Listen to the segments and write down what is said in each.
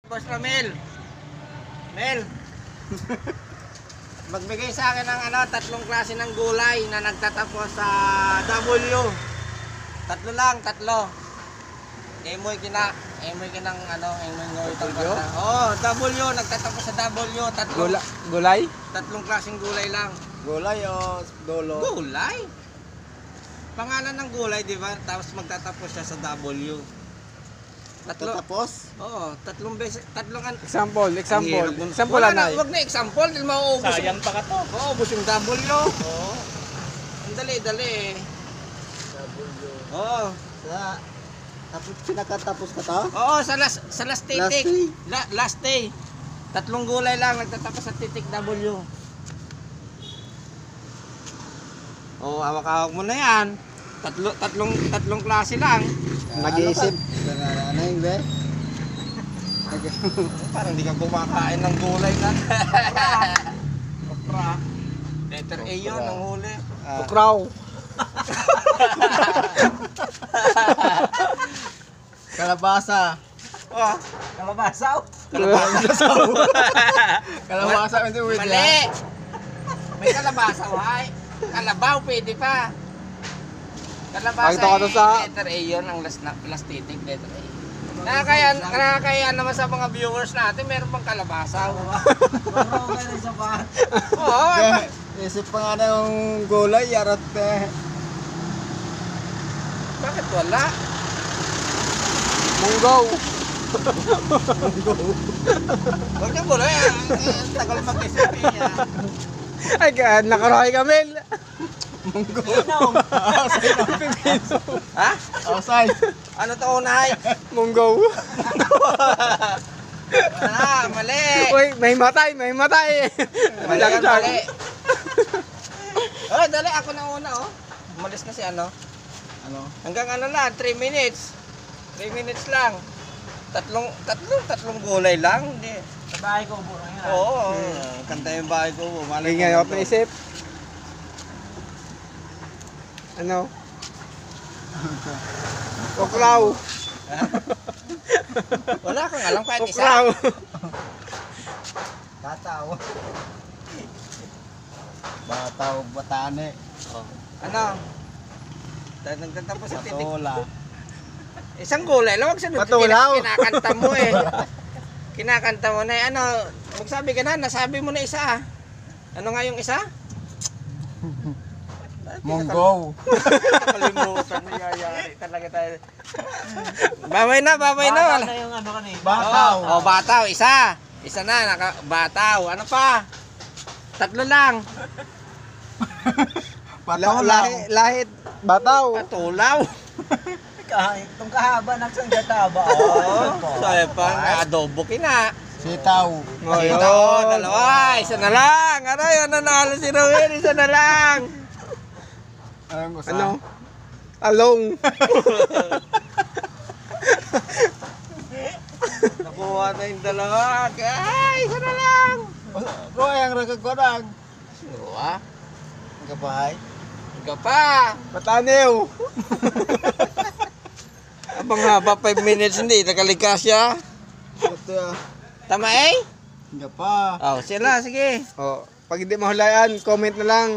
Boss Ramel. Mel. Magbigay sa akin ng tatlong klase ng gulay na nagtatapos sa W. Tatlo lang, tatlo. Emoy kinang emoy itong kanta. Oh, W nagtatapos sa W, tatlo. Gulay? Tatlong klaseng gulay lang. Gulay o dolo? Gulay. Pangalan ng gulay, di ba? Tapos magtatapos siya sa W. Tatlo. Tapos? Oo, tatlong beses, Example. Example wala na. wag na example, dahil mauubos. Sayang pa ka to. Mauubos yung W. Oo. Ang dali. W. Oo. Tapos pinakatapos ka to? Oo, sa last titik. Last day. Tatlong gulay lang nagtatapos sa titik W. Oo, hawak-hawak mo na yan. Tatlong klase lang. Nag-iisip. Ano yung be? Parang hindi ka kumakain ng gulay na. Okra. Letter A yun, ang huli. Ukraw. Kalabasa. Oh, Kalabasaw. Kalabasa hindi pwede. mali. May kalabasa, hay. Kalabaw, pwede pa. Kalabasa, Pakita ko to sa- letter A yun, ang last titik, letter A. Nakakaya naman sa mga viewers natin, meron pang kalabasa. Oo, Isip pa nga na yung gulay, yarat eh. bakit wala? Munggaw. Huwag niyang gulay, ang tagal mag-isip niya. Ay, nakarohay kami. Ha? Outside. Ano to unay? Munggaw. Mali. Uy, may matay. Mali. Oh, dali, ako na una, oh. Umalis na si ano. Ano? Hanggang ano lang, 3 minutes. 3 minutes lang. Tatlong gulay lang. Hindi. Sa bahay ko, burang yan. Oo, kanta yung bahay ko. May ngayon ako naisip. Ano? Ukraw. Wala kang alam kahit isa. Ukraw. Bataw, batane. Ano? Nagtatapos sa titik. Patola. Isang gulay lang. Wag sunod. Patulaw. Kinakanta mo eh. Kinakanta mo na eh. Ano? Magsabi ka na. Nasabi mo na isa. Ano nga yung isa? Munggaw. Nakalimutan. Nayayari talaga tayo. Babay na. Bata na yung ano kanina. Bataw. Oh, bataw. Isa. Isa na. Bataw. Ano pa? Tatlo lang. Lahit. Bataw. Patulaw. Itong kahaba ng sanggata ba? Oo. Sabi pa. Adobo kina. Sitaw. Ito. Dalawa. Isa na lang. Aray. Nanalo si Rowel. Isa na lang. Ano? Along. Nakuha na yung dalawa. Ay, isa na lang. Roy, ang ragagorang. Dalawa. Kapahay. Ika pa. Patanew. Abang haba 5 minutes hindi. Nakalikas siya. Tama eh? Hindi pa. Oh, sila. Sige. Oh, pag hindi mahulayan, comment na lang.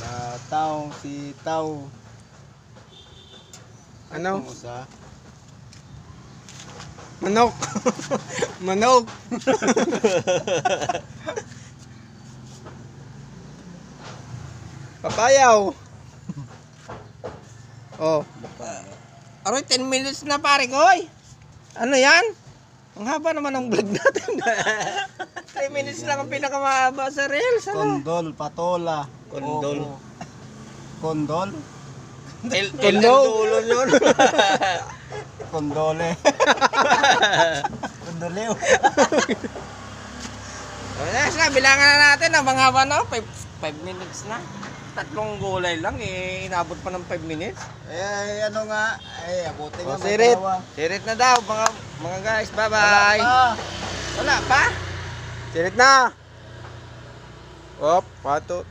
Bataw, sitaw. Ano? Manok. Manok. Papayaw. Oh. Aroy, 10 minutes na pare ko. Ano yan? Ang haba naman ng vlog natin. 3 minutes lang ang pinakamahaba sa reels. Ano? Kondol, patola. Kondol. Oo. Kondol? Dulo yun. Kondole. Kondoleo. Bilangan na natin ang mga haba na. 5 minutes na. Tatlong gulay lang eh. Inabot pa ng 5 minutes. Eh, ano nga? Eh, abutin nga. Sirit. Sirit na daw mga guys. Bye-bye. Wala pa? Sirit na. Op, pato.